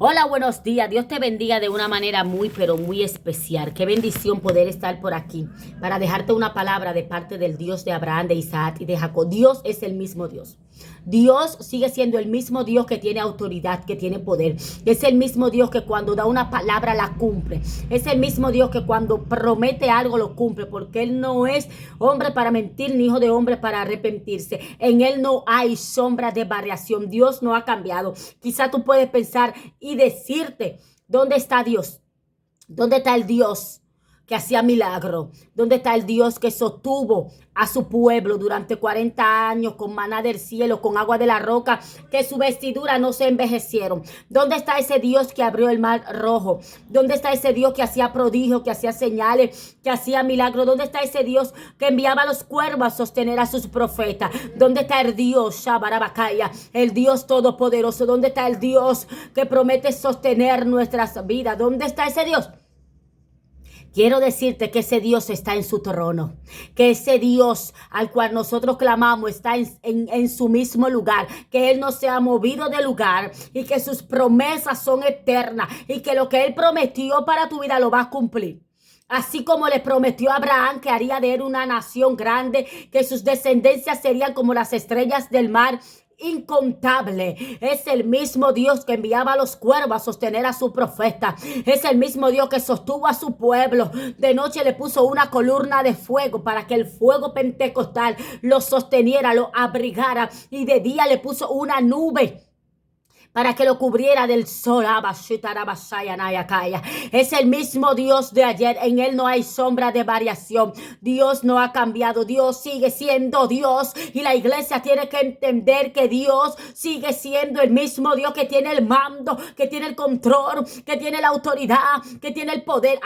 Hola, buenos días. Dios te bendiga de una manera muy, pero muy especial. Qué bendición poder estar por aquí para dejarte una palabra de parte del Dios de Abraham, de Isaac y de Jacob. Dios es el mismo Dios. Dios sigue siendo el mismo Dios que tiene autoridad, que tiene poder. Es el mismo Dios que cuando da una palabra la cumple. Es el mismo Dios que cuando promete algo lo cumple, porque Él no es hombre para mentir ni hijo de hombre para arrepentirse. En Él no hay sombra de variación. Dios no ha cambiado. Quizá tú puedes pensar y decirte, ¿dónde está Dios? ¿Dónde está el Dios que hacía milagro? ¿Dónde está el Dios que sostuvo a su pueblo durante 40 años con maná del cielo, con agua de la roca, que su vestidura no se envejecieron? ¿Dónde está ese Dios que abrió el mar rojo? ¿Dónde está ese Dios que hacía prodigios, que hacía señales, que hacía milagros? ¿Dónde está ese Dios que enviaba a los cuervos a sostener a sus profetas? ¿Dónde está el Dios Shabarabakaya, el Dios todopoderoso? ¿Dónde está el Dios que promete sostener nuestras vidas? ¿Dónde está ese Dios? Quiero decirte que ese Dios está en su trono, que ese Dios al cual nosotros clamamos está en su mismo lugar, que Él no se ha movido de lugar y que sus promesas son eternas y que lo que Él prometió para tu vida lo va a cumplir. Así como le prometió a Abraham que haría de él una nación grande, que sus descendencias serían como las estrellas del mar, incontable. Es el mismo Dios que enviaba a los cuervos a sostener a su profeta. Es el mismo Dios que sostuvo a su pueblo. De noche le puso una columna de fuego para que el fuego pentecostal lo sosteniera, lo abrigara. Y de día le puso una nube para que lo cubriera del sol. Es el mismo Dios de ayer. En Él no hay sombra de variación. Dios no ha cambiado. Dios sigue siendo Dios. Y la iglesia tiene que entender que Dios sigue siendo el mismo Dios que tiene el mando, que tiene el control, que tiene la autoridad, que tiene el poder.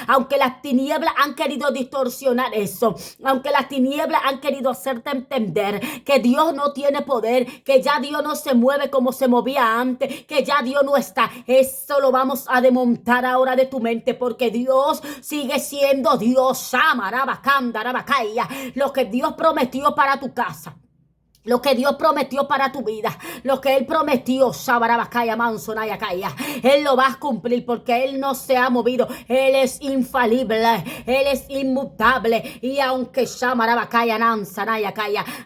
Aunque las tinieblas han querido distorsionar eso, aunque las tinieblas han querido hacerte entender que Dios no tiene poder, que ya Dios no se mueve como se movía antes, que ya Dios no está. Eso lo vamos a desmontar ahora de tu mente, porque Dios sigue siendo Dios. Lo que Dios prometió para tu casa, lo que Dios prometió para tu vida, lo que Él prometió, Él lo va a cumplir, porque Él no se ha movido. Él es infalible, Él es inmutable. Y aunque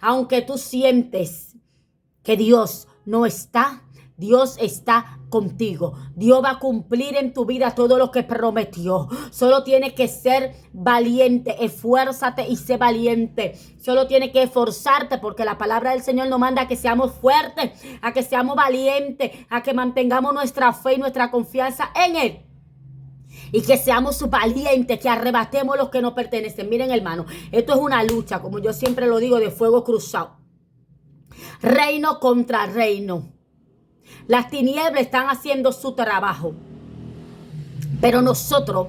aunque tú sientes que Dios no está, Dios está contigo. Dios va a cumplir en tu vida todo lo que prometió. Solo tienes que ser valiente. Esfuérzate y sé valiente. Solo tienes que esforzarte, porque la palabra del Señor nos manda a que seamos fuertes, a que seamos valientes, a que mantengamos nuestra fe y nuestra confianza en Él. Y que seamos valientes, que arrebatemos los que nos pertenecen. Miren, hermano, esto es una lucha, como yo siempre lo digo, de fuego cruzado. Reino contra reino. Las tinieblas están haciendo su trabajo, pero nosotros,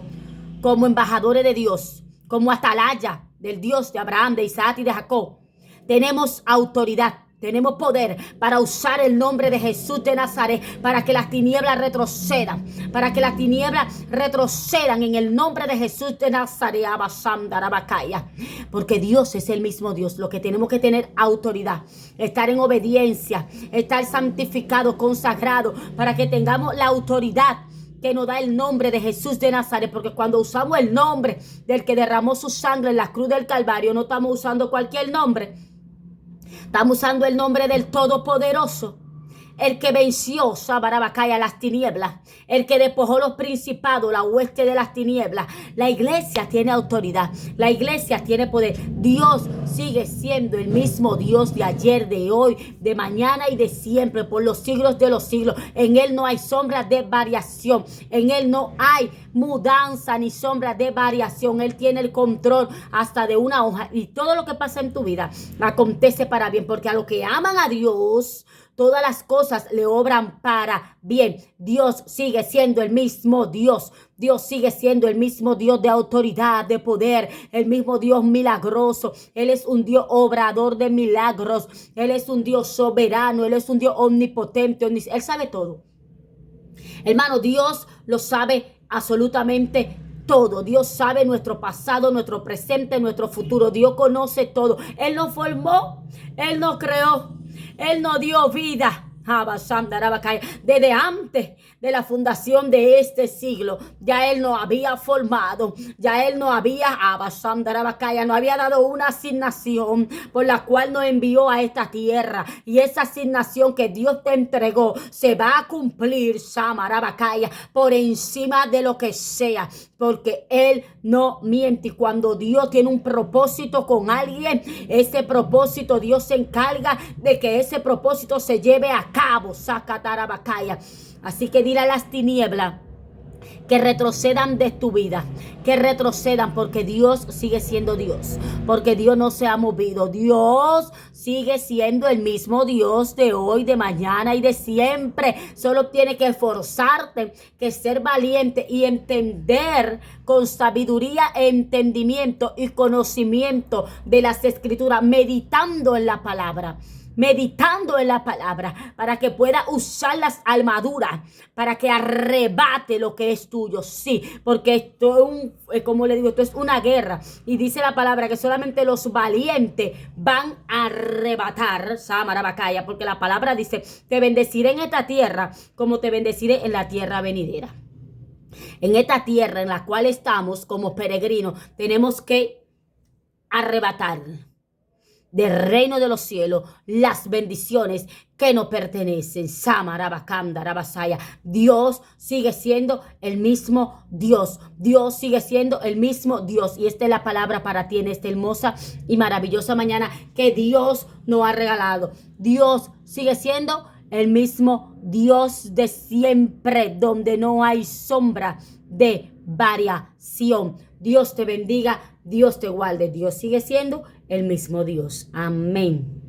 como embajadores de Dios, como atalaya del Dios de Abraham, de Isaac y de Jacob, tenemos autoridad. Tenemos poder para usar el nombre de Jesús de Nazaret para que las tinieblas retrocedan. Para que las tinieblas retrocedan en el nombre de Jesús de Nazaret. Porque Dios es el mismo Dios. Lo que tenemos que tener autoridad, estar en obediencia, estar santificado, consagrado, para que tengamos la autoridad que nos da el nombre de Jesús de Nazaret. Porque cuando usamos el nombre del que derramó su sangre en la cruz del Calvario, no estamos usando cualquier nombre. Estamos usando el nombre del Todopoderoso, el que venció las tinieblas, el que despojó los principados, la hueste de las tinieblas. La iglesia tiene autoridad, la iglesia tiene poder. Dios sigue siendo el mismo Dios de ayer, de hoy, de mañana y de siempre, por los siglos de los siglos. En Él no hay sombra de variación, en Él no hay mudanza ni sombra de variación. Él tiene el control hasta de una hoja, y todo lo que pasa en tu vida acontece para bien, porque a los que aman a Dios, todas las cosas le obran para bien. Dios sigue siendo el mismo Dios. Dios sigue siendo el mismo Dios de autoridad, de poder, el mismo Dios milagroso. Él es un Dios obrador de milagros. Él es un Dios soberano. Él es un Dios omnipotente. Él sabe todo. Hermano, Dios lo sabe absolutamente todo. Dios sabe nuestro pasado, nuestro presente, nuestro futuro. Dios conoce todo. Él nos formó, Él nos creó, Él nos dio vida. Desde antes de la fundación de este siglo, ya Él nos había formado, ya Él nos había, no había dado una asignación por la cual nos envió a esta tierra. Y esa asignación que Dios te entregó se va a cumplir, por encima de lo que sea, porque Él no miente. Y cuando Dios tiene un propósito con alguien, ese propósito Dios se encarga de que ese propósito se lleve a cabo. Así que dile a las tinieblas que retrocedan de tu vida, que retrocedan, porque Dios sigue siendo Dios, porque Dios no se ha movido. Dios sigue siendo el mismo Dios de hoy, de mañana y de siempre. Solo tiene que esforzarte, que ser valiente y entender con sabiduría, entendimiento y conocimiento de las Escrituras, meditando en la palabra. Meditando en la palabra, para que pueda usar las armaduras, para que arrebate lo que es tuyo. Sí, porque esto es como le digo, esto es una guerra. Y dice la palabra que solamente los valientes van a arrebatar, Samarabacaya, porque la palabra dice, te bendeciré en esta tierra como te bendeciré en la tierra venidera. En esta tierra en la cual estamos como peregrinos, tenemos que arrebatar del reino de los cielos las bendiciones que nos pertenecen. Dios sigue siendo el mismo Dios. Dios sigue siendo el mismo Dios. Y esta es la palabra para ti en esta hermosa y maravillosa mañana que Dios nos ha regalado. Dios sigue siendo el mismo Dios de siempre, donde no hay sombra de variación. Dios te bendiga, Dios te guarde. Dios sigue siendo el mismo Dios. Amén.